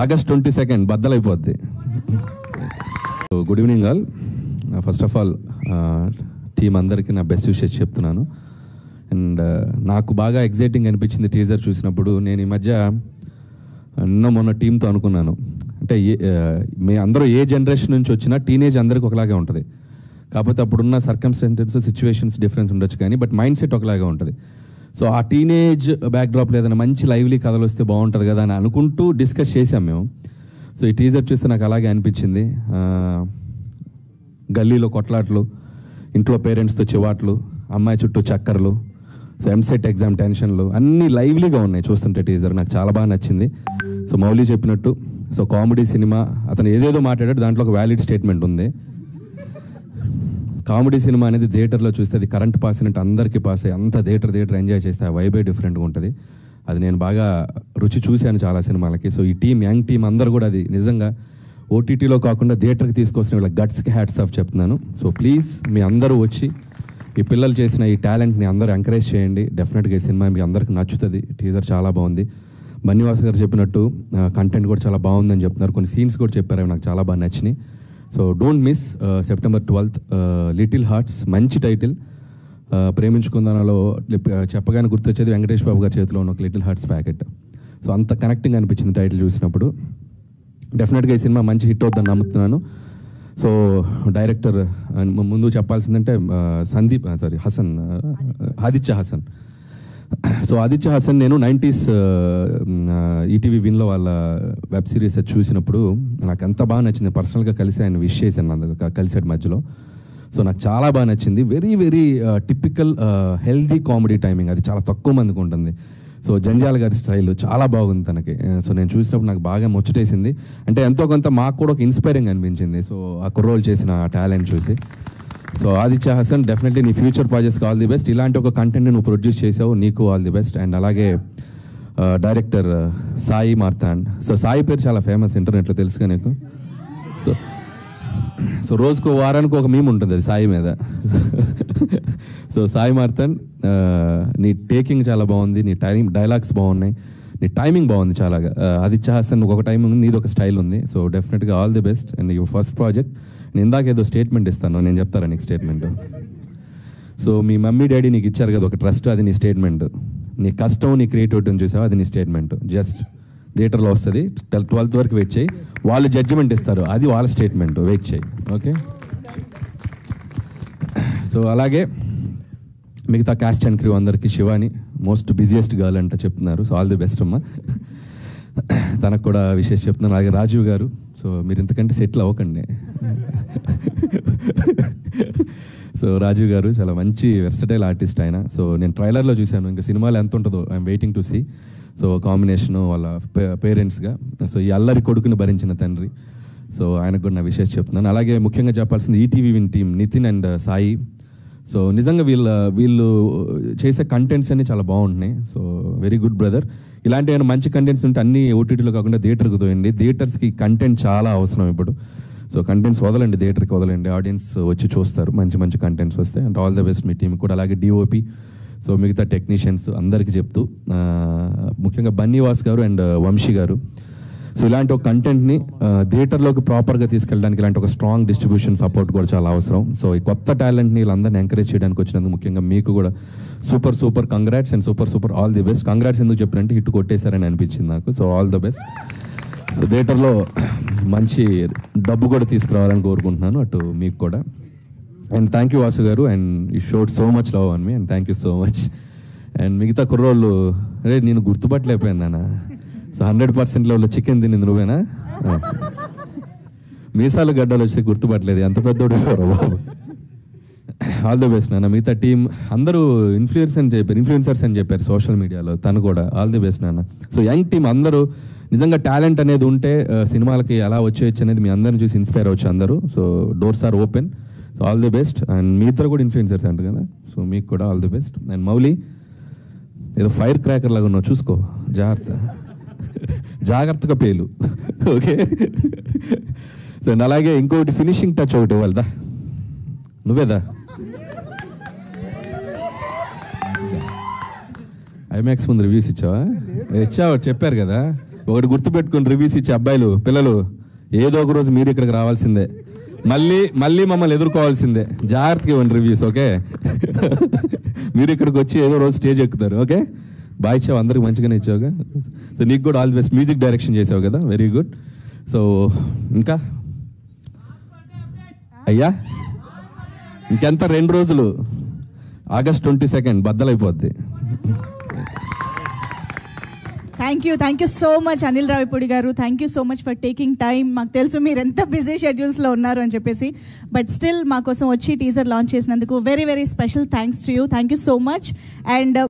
August 22nd బద్దలైపోద్ది. Good evening all. First of all team అందరికీ నా బెస్ట్ విషెస్ చెప్తున్నాను. అండ్ నాకు బాగా ఎగ్జైటింగ్ అనిపించింది టీజర్ చూసినప్పుడు. నేను ఈ మధ్య మొన్న టీంతో అనుకున్నాను, అంటే మీ అందరూ ఏ జనరేషన్ నుంచి వచ్చినా టీనేజ్ అందరికీ ఒకలాగే ఉంటుంది. కాకపోతే అప్పుడున్న సర్కమ్స్టాన్సెస్ సిచ్యువేషన్స్ డిఫరెన్స్ ఉండొచ్చు, కానీ బట్ మైండ్ సెట్ ఒకలాగే ఉంటుంది. సో ఆ టీనేజ్ బ్యాక్డ్రాప్లో ఏదైనా మంచి లైవ్లీ కథలు వస్తే బాగుంటుంది కదా అని అనుకుంటూ డిస్కస్ చేసాం మేము. సో ఈ టీజర్ చూస్తే నాకు అలాగే అనిపించింది. గల్లీలో కొట్లాట్లు, ఇంట్లో పేరెంట్స్తో చివాట్లు, అమ్మాయి చుట్టూ చక్కర్లు, సో ఎంసెట్ ఎగ్జామ్ టెన్షన్లు అన్నీ లైవ్లీగా ఉన్నాయి చూస్తుంటే టీజర్. నాకు చాలా బాగా నచ్చింది. సో మౌలి చెప్పినట్టు సో కామెడీ సినిమా, అతను ఏదేదో మాట్లాడాడు, దాంట్లో ఒక వ్యాలిడ్ స్టేట్మెంట్ ఉంది. కామెడీ సినిమా అనేది థియేటర్లో చూస్తే అది కరెంట్ పాస్ అయినట్టు అందరికీ పాస్ అయ్యి అంత థియేటర్ ఎంజాయ్ చేస్తే ఆ వైబే డిఫరెంట్గా ఉంటుంది. అది నేను బాగా రుచి చూశాను చాలా సినిమాలకి. సో ఈ టీం, యంగ్ టీం అందరూ కూడా అది నిజంగా ఓటీటీలో కాకుండా థియేటర్కి తీసుకొచ్చిన వీళ్ళ గట్స్కి హ్యాట్స్ ఆఫ్ చెప్తున్నాను. సో ప్లీజ్ మీ అందరూ వచ్చి ఈ పిల్లలు చేసిన ఈ టాలెంట్ని అందరూ ఎంకరేజ్ చేయండి. డెఫినెట్గా ఈ సినిమా మీ అందరికి నచ్చుతుంది. టీజర్ చాలా బాగుంది. బన్నీవాస్ గారు చెప్పినట్టు కంటెంట్ కూడా చాలా బాగుందని చెప్తున్నారు. కొన్ని సీన్స్ కూడా చెప్పారు, అవి నాకు చాలా బాగా నచ్చినాయి. So don't miss September 12th little hearts. మంచి టైటిల్. ప్రేమించుకుందానలో చెప్పగానే గుర్తొచ్చేది వెంకటేష్ బాబు గారి చేతిలో ఉన్న ఒక లిటిల్ హార్ట్స్ ప్యాకెట్. సో అంత కనెక్టింగ్ అనిపించింది టైటిల్ చూసినప్పుడు. డెఫినెట్గా ఈ సినిమా మంచి హిట్ అవుతుందని నమ్ముతున్నాను. సో డైరెక్టర్ ముందు చెప్పాల్సిందంటే ఆదిత్య హసన్. సో ఆదిత్య హసన్ నేను 90s ఈటీవీ విన్లో వాళ్ళ వెబ్ సిరీస్ చూసినప్పుడు నాకు ఎంత బాగా నచ్చింది. పర్సనల్గా కలిసి ఆయన విష్ చేశాను, కలిసాడు మధ్యలో. సో నాకు చాలా బాగా నచ్చింది. Very very typical healthy comedy timing, అది చాలా తక్కువ మందికి ఉంటుంది. సో జంజాల గారి స్టైల్ చాలా బాగుంది తనకి. సో నేను చూసినప్పుడు నాకు బాగా ముచ్చటేసింది. అంటే ఎంతో కొంత మాకు కూడా ఒక ఇన్స్పైరింగ్ అనిపించింది. సో ఆ కుర్రోలు చేసిన టాలెంట్ చూసి. సో ఆదిత్య హసన్, డెఫినెట్లీ నీ ఫ్యూచర్ ప్రాజెక్ట్స్కి ఆల్ ది బెస్ట్. ఇలాంటి ఒక కంటెంట్ నువ్వు ప్రొడ్యూస్ చేసావు, నీకు ఆల్ ది బెస్ట్. అండ్ అలాగే డైరెక్టర్ సాయి మార్తాండ్. సో సాయి పేరు చాలా ఫేమస్ ఇంటర్నెట్లో, తెలుసుగా నీకు. సో రోజుకు వారానికి ఒక మీమ్ ఉంటుంది అది సాయి మీద. సో సాయి మార్తాండ్, నీ టేకింగ్ చాలా బాగుంది, నీ డైలాగ్స్ బాగున్నాయి, నీ టైమింగ్ బాగుంది చాలా. ఆదిత్య హసన్ ఒక టైమింగ్ ఉంది, నీది ఒక స్టైల్ ఉంది. సో డెఫినెట్గా all the best. And your first project. నేను ఇందాక ఏదో స్టేట్మెంట్ ఇస్తాను, నేను చెప్తారా నీకు స్టేట్మెంట్. సో మీ మమ్మీ డాడీ నీకు ఇచ్చారు కదా ఒక ట్రస్ట్, అది నీ స్టేట్మెంట్. నీ కష్టం, నీ క్రియేటివిటీని చూసావా, అది నీ స్టేట్మెంట్. జస్ట్ థియేటర్లో వస్తుంది, 12th వరకు వెయిట్ చేయి, వాళ్ళు జడ్జిమెంట్ ఇస్తారు, అది వాళ్ళ స్టేట్మెంట్, వెయిట్ చేయి. ఓకే. సో అలాగే మిగతా క్యాస్ట్ అండ్ క్రూ అందరికీ, శివాని మోస్ట్ బిజియెస్ట్ గర్ల్ అంట చెప్తున్నారు. సో ఆల్ ది బెస్ట్ అమ్మా, తనకు కూడా విషయం చెప్తున్నాను. అలాగే రాజీవ్ గారు, సో మీరు ఇంతకంటే సెటిల్ అవ్వకండి. సో రాజీవ్ గారు చాలా మంచి వెర్సటైల్ ఆర్టిస్ట్ ఆయన. సో నేను ట్రైలర్లో చూశాను, ఇంకా సినిమాలో ఎంత ఉంటుందో I'm waiting to see. So combination వాళ్ళ పేరెంట్స్గా, సో ఈ అల్లరి కొడుకుని భరించిన తండ్రి. సో ఆయనకు కూడా నా విషయం చెప్తున్నాను. అలాగే ముఖ్యంగా చెప్పాల్సింది ETV win team, Nitin and Sai. So నిజంగా వీళ్ళు చేసే కంటెంట్స్ అన్నీ చాలా బాగుంటున్నాయి. So very good brother. ఇలాంటి ఏమైనా మంచి కంటెంట్స్ ఉంటే అన్ని ఓటీటీలో కాకుండా థియేటర్కి తోయండి. థియేటర్స్కి కంటెంట్ చాలా అవసరం ఇప్పుడు. సో కంటెంట్స్ వదలండి, థియేటర్కి వదలండి, ఆడియన్స్ వచ్చి చూస్తారు మంచి మంచి కంటెంట్స్ వస్తే. And all the best me team కూడా. అలాగే డిఓపి, సో మిగతా టెక్నీషియన్స్ అందరికీ చెప్తూ, ముఖ్యంగా బన్నీవాస్ గారు అండ్ వంశీ గారు. సో ఇలాంటి ఒక కంటెంట్ని థియేటర్లోకి ప్రాపర్గా తీసుకెళ్ళడానికి ఇలాంటి ఒక స్ట్రాంగ్ డిస్ట్రిబ్యూషన్ సపోర్ట్ కూడా చాలా అవసరం. సో ఈ కొత్త టాలెంట్ని వీళ్ళందరినీ ఎంకరేజ్ చేయడానికి వచ్చినందుకు ముఖ్యంగా మీకు కూడా super congrats and super all the best. Congrats ఎందుకు చెప్పినంటే హిట్ కొట్టేశారని అనిపించింది నాకు. So all the best. So థియేటర్లో మంచి డబ్బు కూడా తీసుకురావాలని కోరుకుంటున్నాను, అటు మీకు కూడా. అండ్ థ్యాంక్ యూ వాసు గారు, and you showed so much love on me, and thank you so much. And మిగతా కుర్రోళ్ళు, అరే నేను గుర్తుపట్టలేకపోయాను నాన్న. సో 100% లెవెల్లో చికెన్ తినింది నువ్వేనా? మీసాలు గడ్డలు వస్తే గుర్తుపట్టలేదు, ఎంత పెద్దోడు బాబు. ఆల్ ది బెస్ట్ నాన్న. మిగతా టీం అందరూ ఇన్ఫ్లుయెన్సర్స్ అని చెప్పారు సోషల్ మీడియాలో, తను కూడా ఆల్ ది బెస్ట్ నాన్న. సో యంగ్ టీం అందరూ నిజంగా టాలెంట్ అనేది ఉంటే సినిమాలకి ఎలా వచ్చేయచ్చు అనేది మీ అందరిని చూసి ఇన్స్పైర్ అవ్వచ్చు అందరూ. So doors are open. So all the best. And మీ ఇద్దరు కూడా ఇన్ఫ్లుయెన్సర్స్ అంటారు కదా, సో మీకు కూడా all the best. And Mouli, ఏదో ఫైర్ క్రాకర్ లాగా ఉన్నావు, చూసుకో, జాగ్రత్తగా పేలు. ఓకే. సో అలాగే ఇంకొకటి ఫినిషింగ్ టచ్ ఒకటి ఇవ్వాలదా, నువ్వేదా? ఐమాక్స్ ముందు రివ్యూస్ ఇచ్చావా? చెప్పారు కదా. ఒకటి గుర్తుపెట్టుకుని రివ్యూస్ ఇచ్చే అబ్బాయిలు పిల్లలు ఏదో ఒక రోజు మీరు ఇక్కడికి రావాల్సిందే, మళ్ళీ మమ్మల్ని ఎదుర్కోవాల్సిందే. జాగ్రత్తగా ఇవ్వండి రివ్యూస్, ఓకే? మీరు ఇక్కడికి వచ్చి ఏదో రోజు స్టేజ్ ఎక్కుతారు, ఓకే? బాగా ఇచ్చావు, అందరికి మంచిగానే ఇచ్చావుగా. సో నీకు కూడా all the best. Music direction చేసావు కదా, వెరీ గుడ్. సో ఇంకా అయ్యా ఇంకెంత 2 రోజులు, August 22 బద్దలైపోద్ది. Thank you so much Anil Ravipudi garu. Thank you so much for taking time. మాకు తెలుసు మీరు ఎంత బిజీ షెడ్యూల్స్లో ఉన్నారు అని చెప్పేసి, బట్ స్టిల్ మా కోసం వచ్చి టీజర్ లాంచ్ చేసినందుకు very very special thanks to you. Thank you so much. And